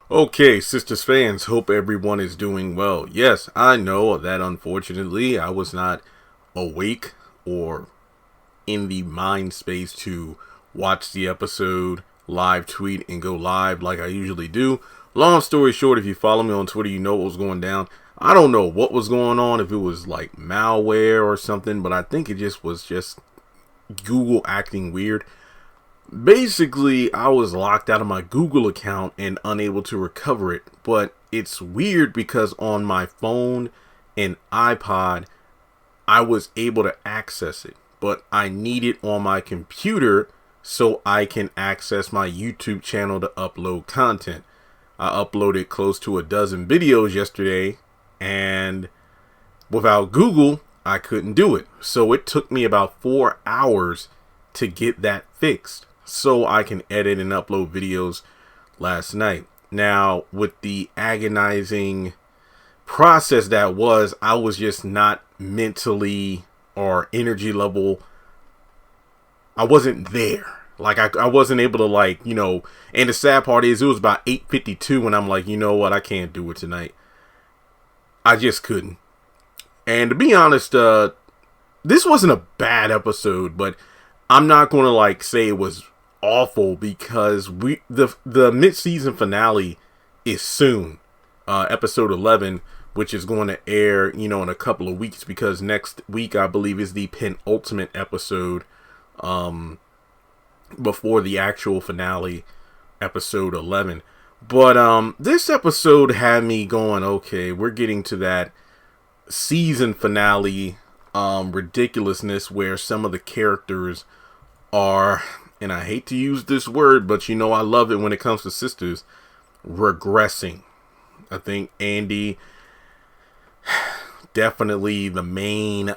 Okay, Sistas fans, hope everyone is doing well. Yes, I know that unfortunately I was not awake or in the mind space to watch the episode, live tweet, and go live like I usually do. Long story short, if you follow me on Twitter, you know what was going down. I don't know what was going on, if it was like malware or something, but I think it just was Google acting weird. Basically, I was locked out of my Google account and unable to recover it. But it's weird because on my phone and iPod, I was able to access it. But I need it on my computer so I can access my YouTube channel to upload content. I uploaded close to a dozen videos yesterday, and without Google, I couldn't do it. So it took me about 4 hours to get that fixed, so I can edit and upload videos last night. Now, with the agonizing process that was, I was just not mentally or energy level. I wasn't there. Like, I wasn't able to, and the sad part is it was about 8:52 when I'm like, you know what, I can't do it tonight. I just couldn't. And to be honest, this wasn't a bad episode, but I'm not going to say it was awful because the mid-season finale is soon, episode 11, which is going to air in a couple of weeks, because next week I believe is the penultimate episode before the actual finale, episode 11. But this episode had me going, okay, we're getting to that season finale ridiculousness where some of the characters are, and I hate to use this word, but I love it when it comes to Sisters, regressing. I think Andy, definitely the main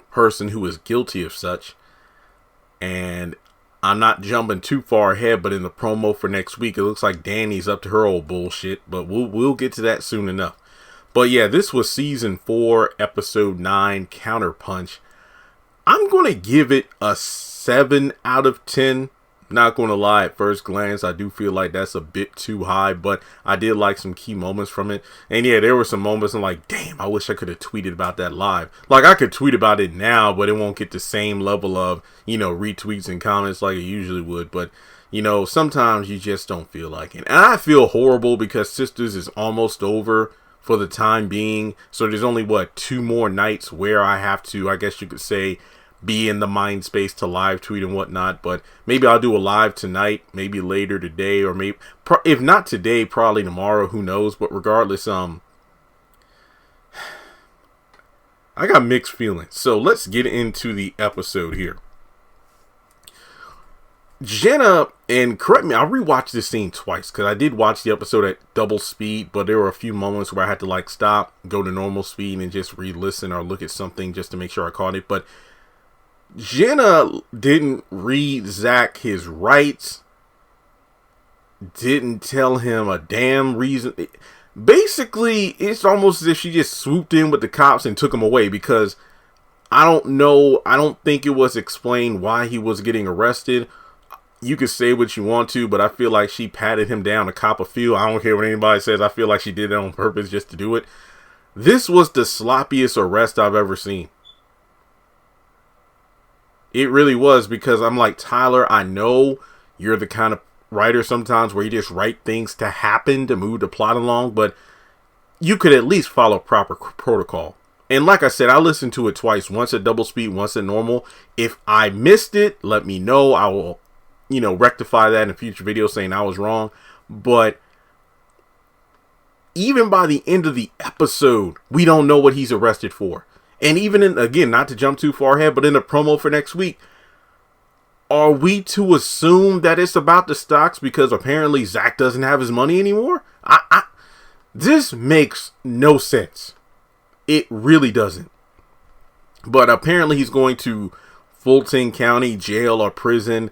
person who is guilty of such. And I'm not jumping too far ahead, but in the promo for next week, it looks like Danny's up to her old bullshit, but we'll get to that soon enough. But yeah, this was season 4, episode 9, Counterpunch. I'm going to give it a 7 out of 10. Not going to lie, at first glance, I do feel like that's a bit too high, but I did like some key moments from it. And yeah, there were some moments I'm like, damn, I wish I could have tweeted about that live. Like, I could tweet about it now, but it won't get the same level of, retweets and comments like it usually would. But, sometimes you just don't feel like it. And I feel horrible because Sisters is almost over for the time being. So there's only, 2 more nights where I have to, I guess you could say, be in the mind space to live tweet and whatnot. But maybe I'll do a live tonight, maybe later today, or maybe if not today, probably tomorrow, who knows. But regardless, I got mixed feelings. So let's get into the episode here. Jenna, and correct me, I rewatched this scene twice because I did watch the episode at double speed, but there were a few moments where I had to stop, go to normal speed, and just re-listen or look at something just to make sure I caught it. But Jenna didn't read Zach his rights, didn't tell him a damn reason. Basically, it's almost as if she just swooped in with the cops and took him away, because I don't think it was explained why he was getting arrested. You could say what you want to, but I feel like she patted him down to cop a few. I don't care what anybody says. I feel like she did it on purpose just to do it. This was the sloppiest arrest I've ever seen. It really was, because I'm like, Tyler, I know you're the kind of writer sometimes where you just write things to happen to move the plot along, but you could at least follow proper protocol. And like I said, I listened to it twice, once at double speed, once at normal. If I missed it, let me know. I will, rectify that in a future video saying I was wrong. But even by the end of the episode, we don't know what he's arrested for. And even again, not to jump too far ahead, but in the promo for next week, are we to assume that it's about the stocks because apparently Zach doesn't have his money anymore? This makes no sense. It really doesn't. But apparently he's going to Fulton County jail or prison.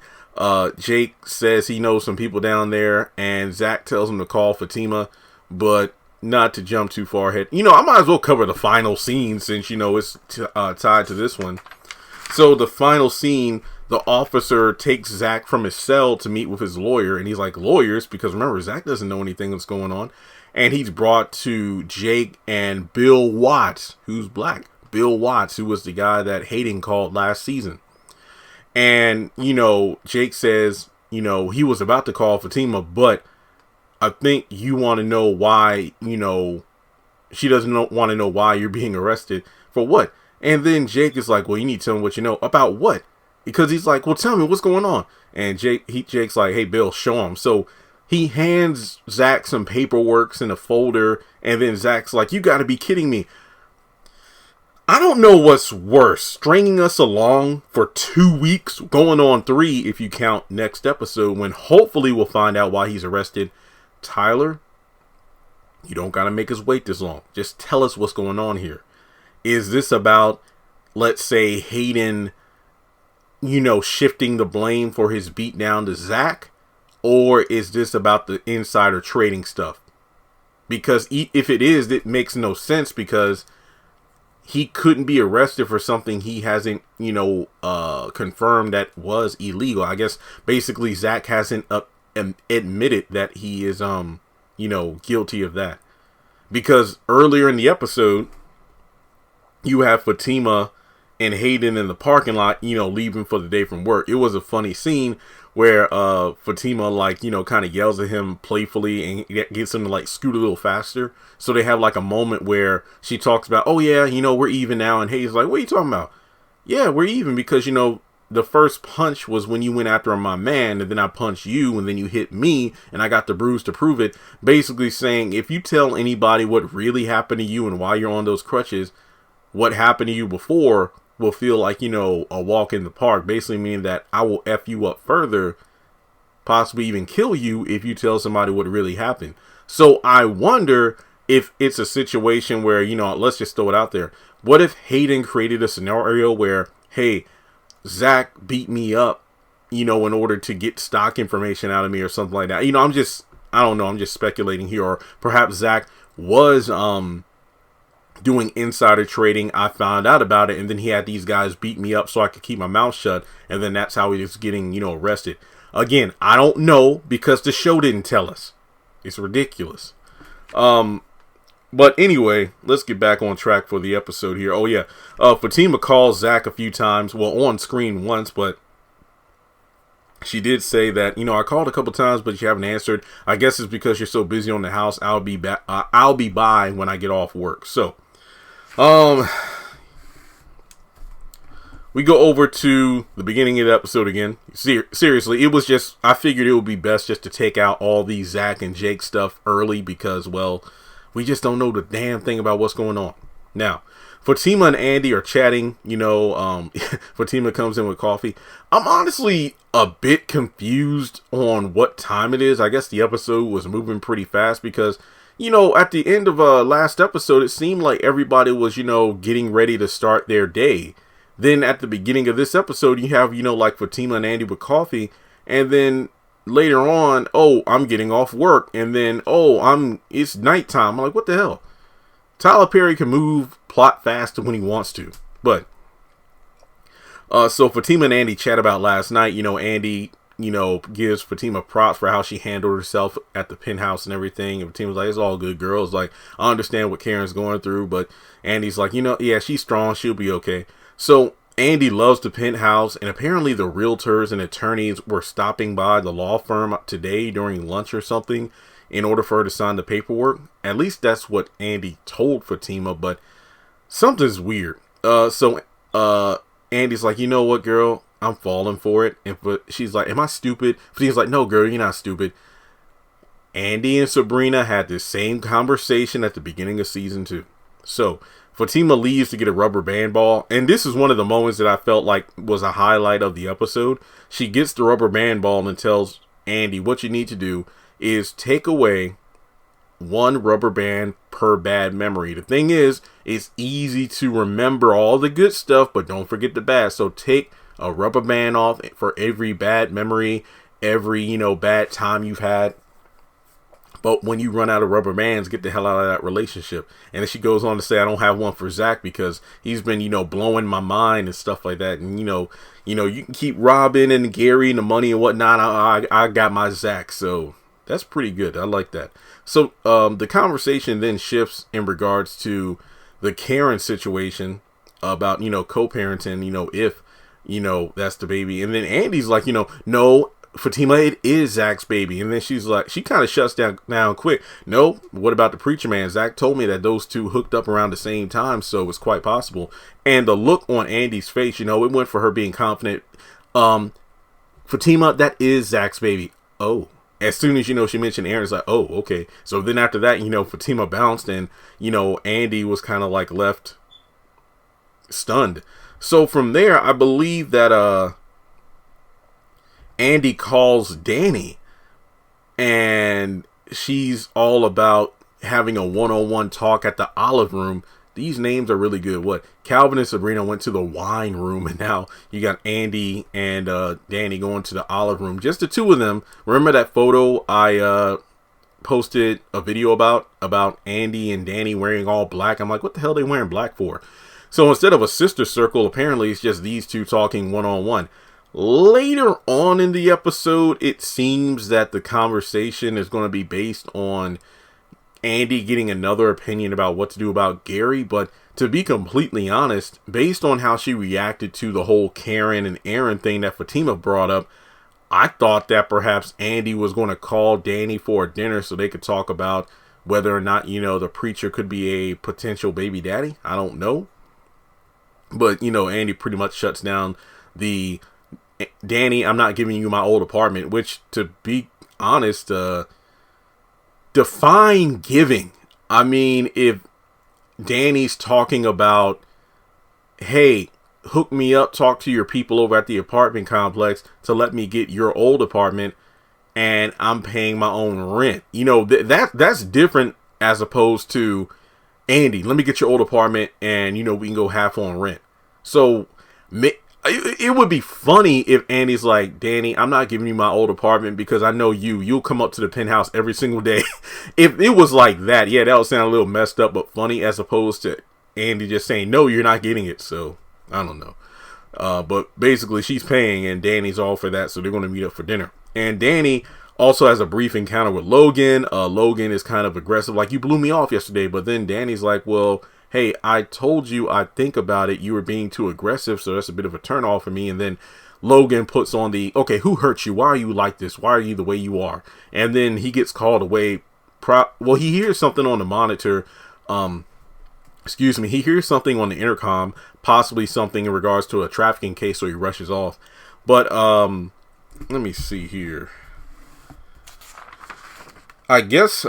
Jake says he knows some people down there, and Zach tells him to call Fatima, but not to jump too far ahead. I might as well cover the final scene since, it's tied to this one. So the final scene, the officer takes Zach from his cell to meet with his lawyer. And he's like, lawyers? Because remember, Zach doesn't know anything that's going on. And he's brought to Jake and Bill Watts, who's black. Bill Watts, who was the guy that Hayden called last season. And, Jake says, he was about to call Fatima, but I think you want to know why, she doesn't want to know why you're being arrested. For what? And then Jake is like, well, you need to tell me what you know. About what? Because he's like, well, tell me what's going on. And Jake's like, hey, Bill, show him. So he hands Zach some paperwork in a folder. And then Zach's like, you got to be kidding me. I don't know what's worse, stringing us along for 2 weeks, going on 3 if you count next episode, when hopefully we'll find out why he's arrested. Tyler, you don't got to make us wait this long. Just tell us what's going on here. Is this about, let's say, Hayden, shifting the blame for his beatdown to Zach? Or is this about the insider trading stuff? Because if it is, it makes no sense, because he couldn't be arrested for something he hasn't, confirmed that was illegal. I guess basically Zach hasn't admitted that he is, guilty of that. Because earlier in the episode, you have Fatima and Hayden in the parking lot, leaving for the day from work. It was a funny scene where Fatima, kind of yells at him playfully and gets him to, scoot a little faster. So they have, a moment where she talks about, oh, yeah, we're even now. And Hayden's like, what are you talking about? Yeah, we're even because, the first punch was when you went after my man, and then I punched you, and then you hit me, and I got the bruise to prove it. Basically saying, if you tell anybody what really happened to you and why you're on those crutches, what happened to you before will feel like, a walk in the park. Basically meaning that I will F you up further, possibly even kill you if you tell somebody what really happened. So I wonder if it's a situation where, let's just throw it out there. What if Hayden created a scenario where, hey, Zach beat me up, in order to get stock information out of me or something like that. I don't know. I'm just speculating here. Or perhaps Zach was, doing insider trading. I found out about it, and then he had these guys beat me up so I could keep my mouth shut, and then that's how he was getting, arrested. Again, I don't know, because the show didn't tell us. It's ridiculous. But anyway, let's get back on track for the episode here. Oh yeah, Fatima calls Zach a few times, well, on screen once, but she did say that, I called a couple times, but you haven't answered. I guess it's because you're so busy on the house. I'll be back. I'll be by when I get off work. So, we go over to the beginning of the episode again. Seriously, it was just, I figured it would be best just to take out all the Zach and Jake stuff early because, well, we just don't know the damn thing about what's going on. Now, Fatima and Andy are chatting, Fatima comes in with coffee. I'm honestly a bit confused on what time it is. I guess the episode was moving pretty fast because, at the end of last episode, it seemed like everybody was, getting ready to start their day. Then at the beginning of this episode, you have, Fatima and Andy with coffee. And then later on, oh, I'm getting off work. And then, it's nighttime. I'm like, what the hell? Tyler Perry can move plot faster when he wants to. But, so Fatima and Andy chat about last night. Andy, gives Fatima props for how she handled herself at the penthouse and everything. And Fatima's like, it's all good, girl. It's like, I understand what Karen's going through. But Andy's like, yeah, she's strong. She'll be okay. So Andy loves the penthouse, and apparently the realtors and attorneys were stopping by the law firm today during lunch or something in order for her to sign the paperwork. At least that's what Andy told Fatima, but something's weird. So Andy's like, you know what, girl? I'm falling for it. And she's like, am I stupid? Fatima's like, no, girl, you're not stupid. Andy and Sabrina had the same conversation at the beginning of season 2. So Fatima leaves to get a rubber band ball. And this is one of the moments that I felt like was a highlight of the episode. She gets the rubber band ball and tells Andy what you need to do is take away 1 rubber band per bad memory. The thing is, it's easy to remember all the good stuff, but don't forget the bad. So take a rubber band off for every bad memory, every, bad time you've had. But when you run out of rubber bands, get the hell out of that relationship. And then she goes on to say, I don't have one for Zach because he's been, blowing my mind and stuff like that. And, you can keep Robin and Gary and the money and whatnot. I got my Zach. So that's pretty good. I like that. So the conversation then shifts in regards to the Karen situation about, co-parenting, if, that's the baby. And then Andy's like, no, Fatima, it is Zach's baby. And then she's like, she kind of shuts down quick. No, what about the preacher man? Zach told me that those two hooked up around the same time, so it's quite possible. And the look on Andy's face, it went for her being confident. Fatima, that is Zach's baby. Oh, as soon as, she mentioned Aaron's like, oh, okay. So then after that, Fatima bounced and, Andy was kind of like left stunned. So from there, I believe that, Andy calls Danny and she's all about having a one-on-one talk at the Olive Room. These names are really good. What? Calvin and Sabrina went to the wine room, and now you got Andy and Danny going to the Olive Room. Just the two of them. Remember that photo I posted a video about Andy and Danny wearing all black? I'm like, what the hell are they wearing black for? So instead of a sister circle, apparently it's just these two talking one-on-one. Later on in the episode, it seems that the conversation is going to be based on Andy getting another opinion about what to do about Gary. But to be completely honest, based on how she reacted to the whole Karen and Aaron thing that Fatima brought up, I thought that perhaps Andy was going to call Danny for a dinner so they could talk about whether or not, the preacher could be a potential baby daddy. I don't know. But, Andy pretty much shuts down the Danny, I'm not giving you my old apartment, which, to be honest, define giving. I mean, if Danny's talking about, hey, hook me up, talk to your people over at the apartment complex to let me get your old apartment, and I'm paying my own rent. That's different as opposed to, Andy, let me get your old apartment and, we can go half on rent. So, it would be funny if Andy's like, Danny, I'm not giving you my old apartment because I know you'll come up to the penthouse every single day. If it was like that, yeah, that would sound a little messed up, but funny, as opposed to Andy just saying, no, you're not getting it. So I don't know. But basically she's paying and Danny's all for that. So they're going to meet up for dinner. And Danny also has a brief encounter with Logan. Logan is kind of aggressive. Like, you blew me off yesterday. But then Danny's like, well, hey, I told you I'd think about it. You were being too aggressive, so that's a bit of a turnoff for me. And then Logan puts on the, okay, who hurt you? Why are you like this? Why are you the way you are? And then he gets called away. Well, he hears something on the monitor. He hears something on the intercom, possibly something in regards to a trafficking case, so he rushes off. But let me see here. I guess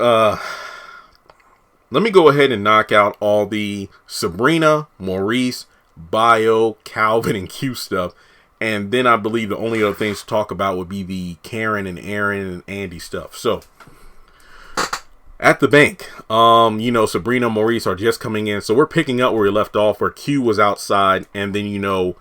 let me go ahead and knock out all the Sabrina, Maurice, Bio, Calvin, and Q stuff. And then I believe the only other things to talk about would be the Karen and Aaron and Andy stuff. So, at the bank, Sabrina and Maurice are just coming in. So we're picking up where we left off, where Q was outside. And then,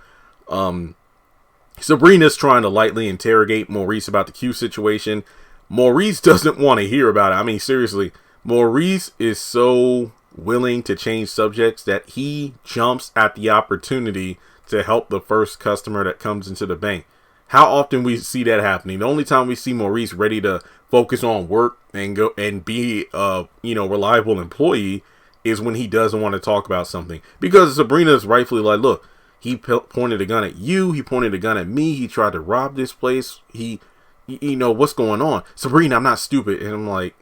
Sabrina's trying to lightly interrogate Maurice about the Q situation. Maurice doesn't want to hear about it. I mean, seriously. Maurice is so willing to change subjects that he jumps at the opportunity to help the first customer that comes into the bank. How often we see that happening? The only time we see Maurice ready to focus on work and go and be a reliable employee is when he doesn't want to talk about something. Because Sabrina is rightfully like, look, he pointed a gun at you, he pointed a gun at me, he tried to rob this place, what's going on? Sabrina, I'm not stupid. And I'm like,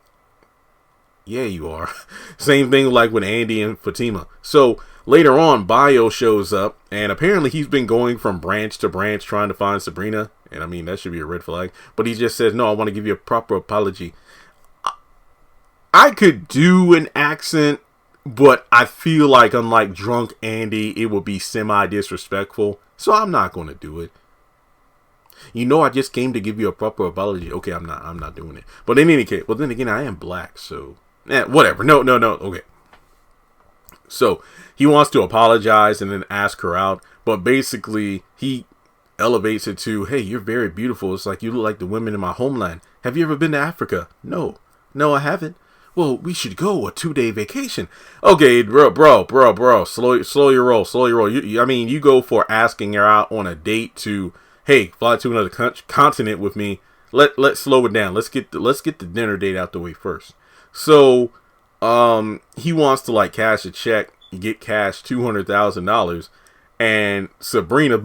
yeah, you are. Same thing like with Andy and Fatima. So later on, Bio shows up, and apparently he's been going from branch to branch trying to find Sabrina. And I mean, that should be a red flag. But he just says, no, I want to give you a proper apology. I could do an accent, but I feel like, unlike drunk Andy, it would be semi-disrespectful. So I'm not going to do it. I just came to give you a proper apology. Okay, I'm not doing it. But in any case, well, then again, I am black, so whatever. No. Okay. So he wants to apologize and then ask her out. But basically, he elevates it to, hey, you're very beautiful. It's like you look like the women in my homeland. Have you ever been to Africa? No. No, I haven't. Well, we should go a 2-day vacation. Okay, bro. Slow your roll. You go for asking her out on a date to, hey, fly to another continent with me. Let's slow it down. Let's get the dinner date out the way first. So, he wants to like cash a check, get cash $200,000, and Sabrina.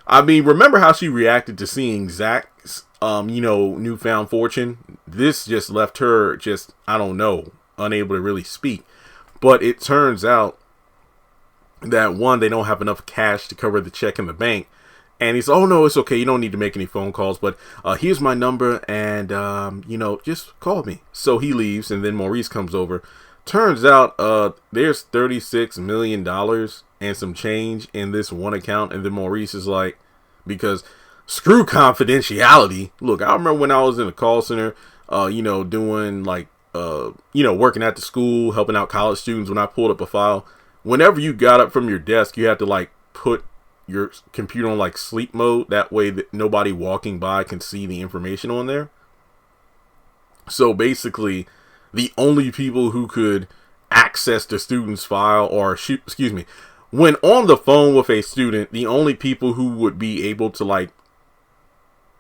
I mean, remember how she reacted to seeing Zach's newfound fortune? This just left her I don't know, unable to really speak. But it turns out that one, they don't have enough cash to cover the check in the bank. And he's, oh no, it's okay. You don't need to make any phone calls, but here's my number, and just call me. So he leaves, and then Maurice comes over. Turns out there's $36 million and some change in this one account, and then Maurice is like, because screw confidentiality. Look, I remember when I was in a call center, doing like, working at the school, helping out college students. When I pulled up a file, whenever you got up from your desk, you had to like put your computer on like sleep mode. That way that nobody walking by can see the information on there. So basically, the only people who could access the student's file when on the phone with a student, the only people who would be able to like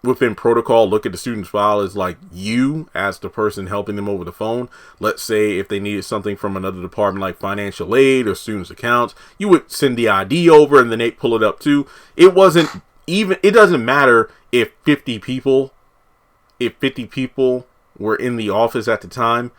within protocol look at the student's file is like you as the person helping them over the phone. Let's say if they needed something from another department like financial aid or students accounts, you would send the ID over and then they pull it up too. It doesn't matter if 50 people were in the office at the time.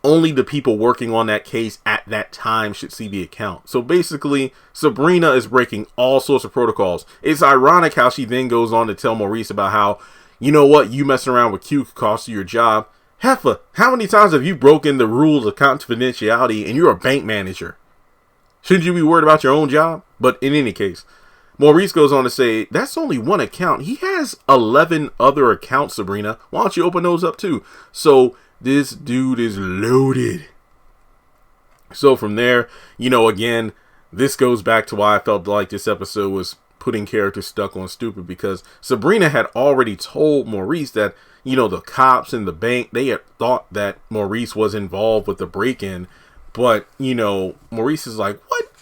Only the people working on that case at that time should see the account. So basically, Sabrina is breaking all sorts of protocols. It's ironic how she then goes on to tell Maurice about how, you know what, you messing around with Q could cost you your job. Heifer, how many times have you broken the rules of confidentiality and you're a bank manager? Shouldn't you be worried about your own job? But in any case, Maurice goes on to say, that's only one account. He has 11 other accounts, Sabrina. Why don't you open those up too? So this dude is loaded. So from there, again, this goes back to why I felt like this episode was putting characters stuck on stupid, because Sabrina had already told Maurice that, the cops and the bank, they had thought that Maurice was involved with the break-in. But, Maurice is like, what?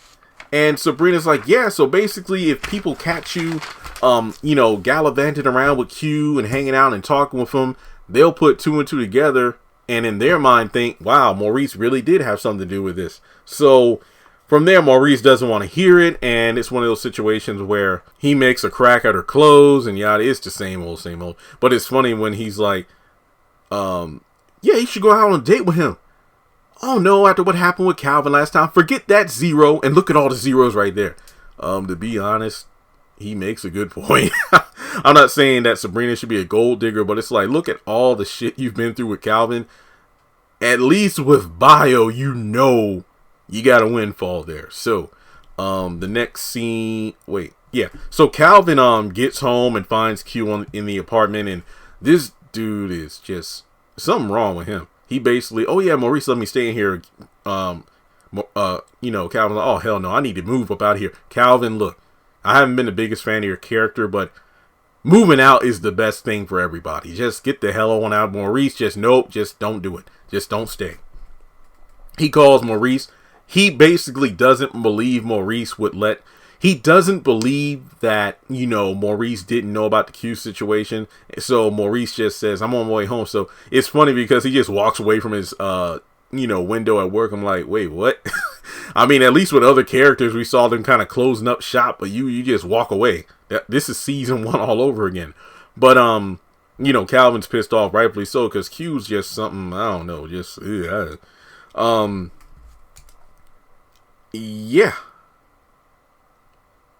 And Sabrina's like, yeah, so basically if people catch you, gallivanting around with Q and hanging out and talking with him, they'll put two and two together and in their mind think, wow, Maurice really did have something to do with this. So from there, Maurice doesn't want to hear it. And it's one of those situations where he makes a crack at her clothes and yada. It's the same old. But it's funny when he's like, yeah, you should go out on a date with him. Oh no, after what happened with Calvin last time, forget that zero and look at all the zeros right there. To be honest, he makes a good point. I'm not saying that Sabrina should be a gold digger, but it's like, look at all the shit you've been through with Calvin. At least with bio, you got a windfall there. So, the next scene, so Calvin gets home and finds Q in the apartment, and this dude is just something wrong with him. He basically, oh yeah, Maurice let me stay in here. Calvin's like, oh hell no, I need to move up out of here. Calvin, look, I haven't been the biggest fan of your character, but moving out is the best thing for everybody. Just get the hell on out. Maurice, just don't do it. Just don't stay. He calls Maurice. He basically doesn't believe Maurice would let. He doesn't believe that, Maurice didn't know about the Q situation. So Maurice just says, I'm on my way home. So it's funny because he just walks away from his, window at work. I'm like, wait, what? I mean, at least with other characters, we saw them kind of closing up shop, but you just walk away. This is season 1 all over again. But, Calvin's pissed off, rightfully so, because Q's just something, I don't know, just, yeah. Yeah.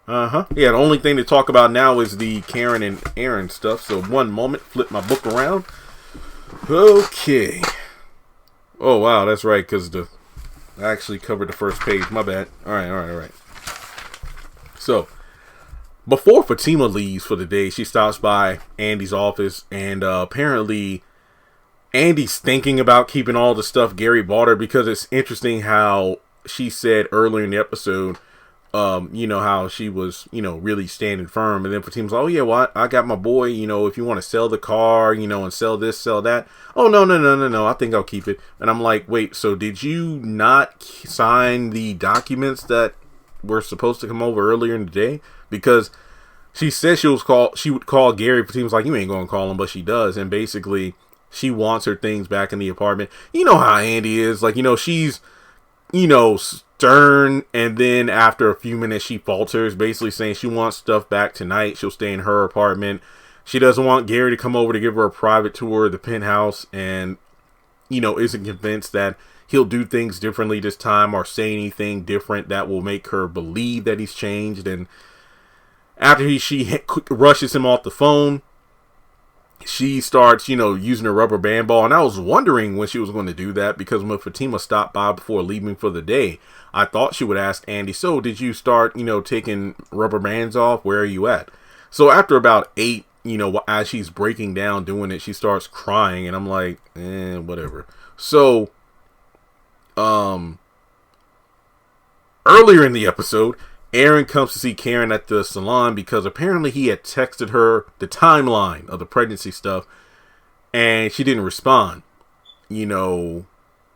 Yeah, the only thing to talk about now is the Karen and Aaron stuff. So one moment, flip my book around. Okay. Oh, wow, that's right, because I actually covered the first page. My bad. All right. So, before Fatima leaves for the day, she stops by Andy's office, and apparently Andy's thinking about keeping all the stuff Gary bought her, because it's interesting how she said earlier in the episode, You know, how she was, you know, really standing firm. And then Fatima's like, oh yeah, well, I got my boy, you know, if you want to sell the car, you know, and sell this, sell that. Oh, no. I think I'll keep it. And I'm like, wait, so did you not sign the documents that were supposed to come over earlier in the day? Because she said she would call Gary. Fatima's like, you ain't going to call him, but she does. And basically she wants her things back in the apartment. You know how Andy is. Like, you know, she's, you know, stern, and then after a few minutes she falters, basically saying she wants stuff back tonight. She'll stay in her apartment. She doesn't want Gary to come over to give her a private tour of the penthouse, and, you know, isn't convinced that he'll do things differently this time or say anything different that will make her believe that he's changed. And after she rushes him off the phone, she starts, you know, using a rubber band ball. And I was wondering when she was going to do that, because when Fatima stopped by before leaving for the day, I thought she would ask Andy, so did you start, you know, taking rubber bands off? Where are you at? So after about 8, you know, as she's breaking down doing it, she starts crying, and I'm like, whatever. So, earlier in the episode, Aaron comes to see Karen at the salon because apparently he had texted her the timeline of the pregnancy stuff, and she didn't respond, you know.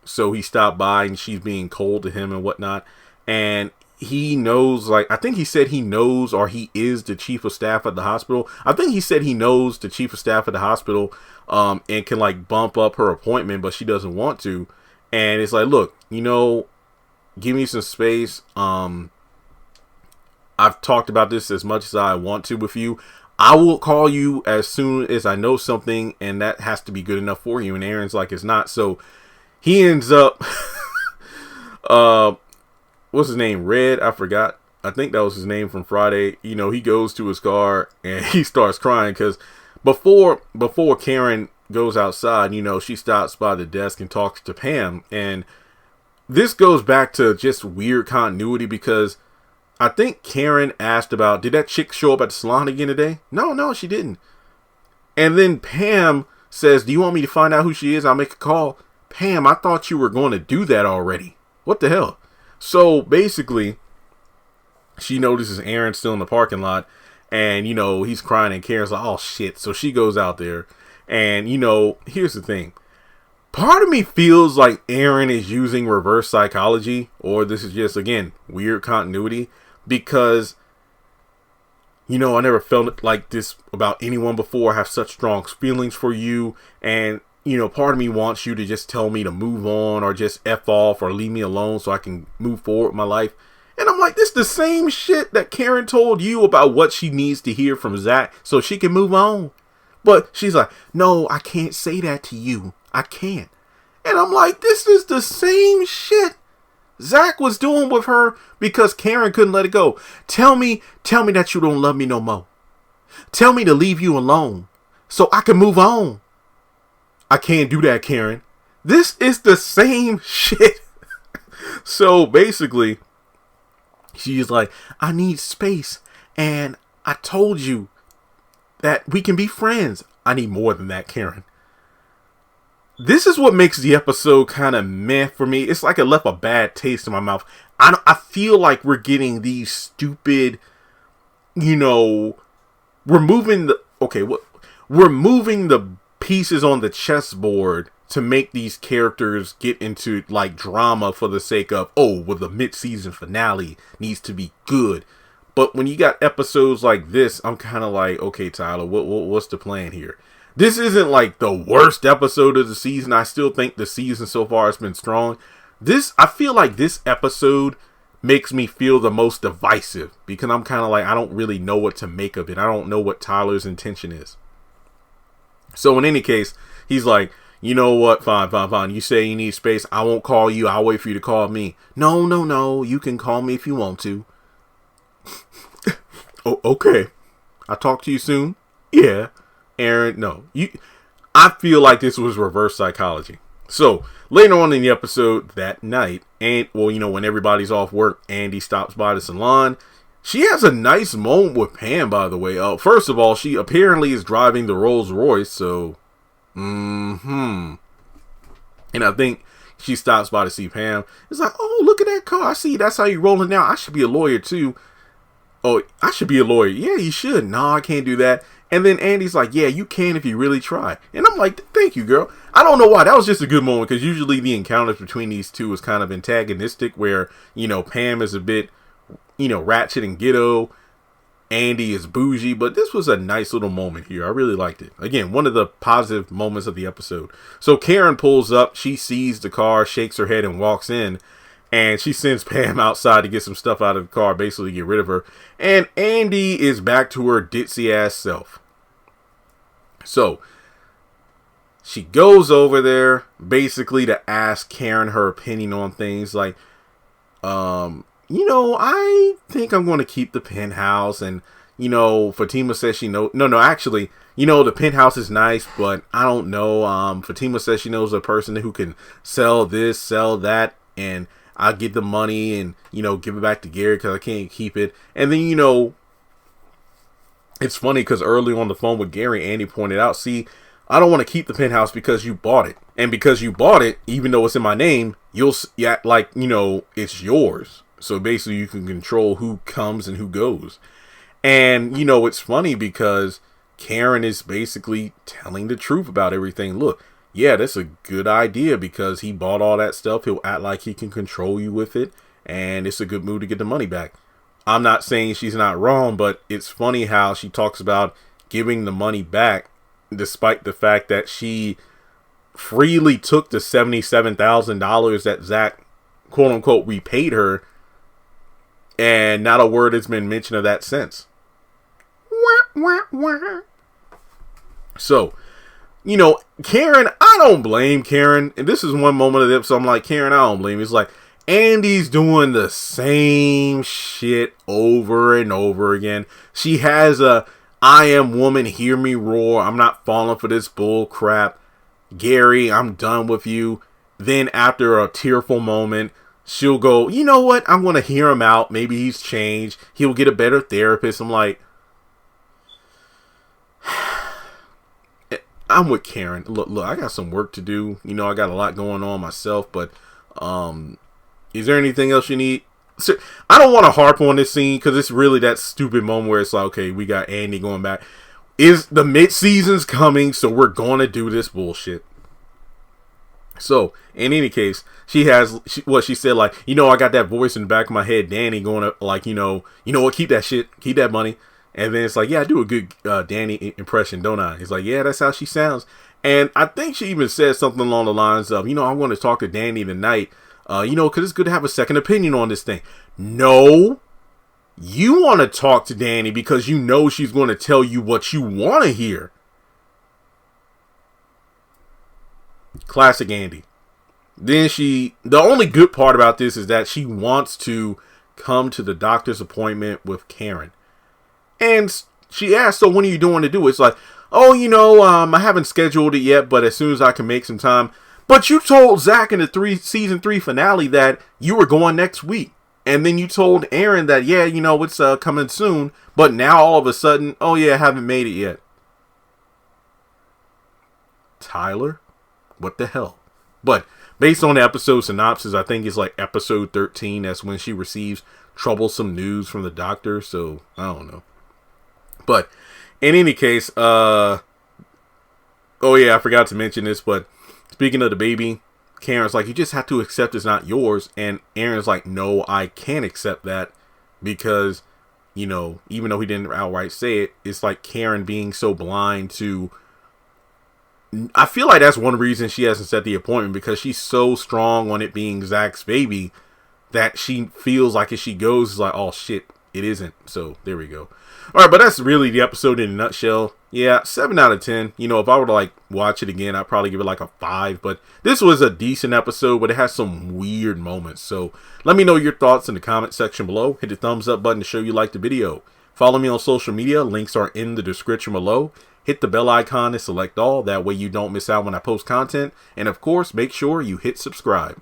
So he stopped by, and she's being cold to him and whatnot. And he knows, like, I think he said he knows, or he is the chief of staff at the hospital. I think he said he knows the chief of staff at the hospital, and can, like, bump up her appointment, but she doesn't want to. And it's like, look, you know, give me some space. I've talked about this as much as I want to with you. I will call you as soon as I know something, and that has to be good enough for you. And Aaron's like, it's not. So he ends up, what's his name? Red? I forgot. I think that was his name from Friday. You know, he goes to his car and he starts crying because before Karen goes outside, you know, she stops by the desk and talks to Pam. And this goes back to just weird continuity, because I think Karen asked about, did that chick show up at the salon again today? No, she didn't. And then Pam says, do you want me to find out who she is? I'll make a call. Pam, I thought you were going to do that already. What the hell? So basically, she notices Aaron still in the parking lot, and, you know, he's crying, and Karen's like, oh shit. So she goes out there, and, you know, here's the thing. Part of me feels like Aaron is using reverse psychology, or this is just, again, weird continuity. Because, you know, I never felt like this about anyone before. I have such strong feelings for you. And, you know, part of me wants you to just tell me to move on, or just F off, or leave me alone so I can move forward with my life. And I'm like, this is the same shit that Karen told you about what she needs to hear from Zach so she can move on. But she's like, no, I can't say that to you. I can't. And I'm like, this is the same shit Zach was doing with her because Karen couldn't let it go. Tell me that you don't love me no more. Tell me to leave you alone so I can move on. I can't do that, Karen. This is the same shit. So basically, she's like, I need space. And I told you that we can be friends. I need more than that, Karen. This is what makes the episode kind of meh for me. It's like it left a bad taste in my mouth. I feel like we're getting these stupid, you know, we're moving the pieces on the chessboard to make these characters get into, like, drama for the sake of, oh, well, the mid-season finale needs to be good. But when you got episodes like this, I'm kind of like, okay, Tyler, what's the plan here? This isn't like the worst episode of the season. I still think the season so far has been strong. I feel like this episode makes me feel the most divisive, because I'm kind of like, I don't really know what to make of it. I don't know what Tyler's intention is. So in any case, he's like, you know what? Fine. You say you need space. I won't call you. I'll wait for you to call me. No. You can call me if you want to. Oh, okay. I'll talk to you soon. Yeah. Aaron, no. I feel like this was reverse psychology. So later on in the episode that night, and well, you know, when everybody's off work, Andy stops by the salon. She has a nice moment with Pam, by the way. First of all, she apparently is driving the Rolls Royce, so and I think She stops by to see Pam. It's like, oh, look at that car. I see that's how you rolling now. I should be a lawyer too. Oh, I should be a lawyer. Yeah, you should. No, I can't do that. And then Andy's like, yeah, you can if you really try. And I'm like, thank you, girl. I don't know why. That was just a good moment because usually the encounters between these two is kind of antagonistic where, Pam is a bit, ratchet and ghetto. Andy is bougie, but this was a nice little moment here. I really liked it. Again, one of the positive moments of the episode. So Karen pulls up. She sees the car, shakes her head, and walks in. And she sends Pam outside to get some stuff out of the car, basically get rid of her. And Andy is back to her ditzy ass self. So she goes over there basically to ask Karen her opinion on things like, I think I'm going to keep the penthouse. And, Fatima says she knows. No, actually, the penthouse is nice, but I don't know. Fatima says she knows a person who can sell this, sell that, and I'll get the money and, give it back to Gary because I can't keep it. And then, it's funny because early on the phone with Gary, Andy pointed out, see, I don't want to keep the penthouse because you bought it. And because you bought it, even though it's in my name, it's yours. So basically you can control who comes and who goes. And, it's funny because Karen is basically telling the truth about everything. Look, yeah, that's a good idea because he bought all that stuff. He'll act like he can control you with it. And it's a good move to get the money back. I'm not saying she's not wrong, but it's funny how she talks about giving the money back despite the fact that she freely took the $77,000 that Zach, quote unquote, repaid her. And not a word has been mentioned of that since. So, Karen, I don't blame Karen. And this is one moment of the episode I'm like, Karen, I don't blame you. It's like, Andy's doing the same shit over and over again. She has a I am woman, hear me roar. I'm not falling for this bull crap. Gary, I'm done with you. Then after a tearful moment, she'll go, you know what? I'm going to hear him out. Maybe he's changed. He'll get a better therapist. I'm like, I'm with Karen. Look, I got some work to do. I got a lot going on myself, but, is there anything else you need? So, I don't want to harp on this scene because it's really that stupid moment where it's like, okay, we got Andy going back. Is the mid-season's coming, so we're going to do this bullshit. So, in any case, she said, like, I got that voice in the back of my head, Danny, going to, like, you know what, keep that shit, keep that money. And then it's like, yeah, I do a good Danny impression, don't I? It's like, yeah, that's how she sounds. And I think she even said something along the lines of, I want to talk to Danny tonight. Because it's good to have a second opinion on this thing. No, you want to talk to Danny because she's going to tell you what you want to hear. Classic Andy. Then the only good part about this is that she wants to come to the doctor's appointment with Karen. And she asked, so when are you doing to do it? It's like, oh, I haven't scheduled it yet, but as soon as I can make some time. But you told Zach in the season 3 finale that you were going next week. And then you told Aaron that, yeah, it's coming soon. But now all of a sudden, oh yeah, I haven't made it yet. Tyler? What the hell? But based on the episode synopsis, I think it's like episode 13. That's when she receives troublesome news from the doctor. So, I don't know. But in any case, oh yeah, I forgot to mention this, but speaking of the baby, Karen's like, you just have to accept it's not yours. And Aaron's like, no, I can't accept that because, even though he didn't outright say it, it's like Karen being so blind to, I feel like that's one reason she hasn't set the appointment because she's so strong on it being Zach's baby that she feels like if she goes, it's like, oh shit, it isn't. So there we go. All right, but that's really the episode in a nutshell. Yeah, 7 out of 10. If I were to watch it again, I'd probably give it a 5. But this was a decent episode, but it has some weird moments. So let me know your thoughts in the comment section below. Hit the thumbs up button to show you like the video. Follow me on social media. Links are in the description below. Hit the bell icon and select all. That way you don't miss out when I post content. And of course, make sure you hit subscribe.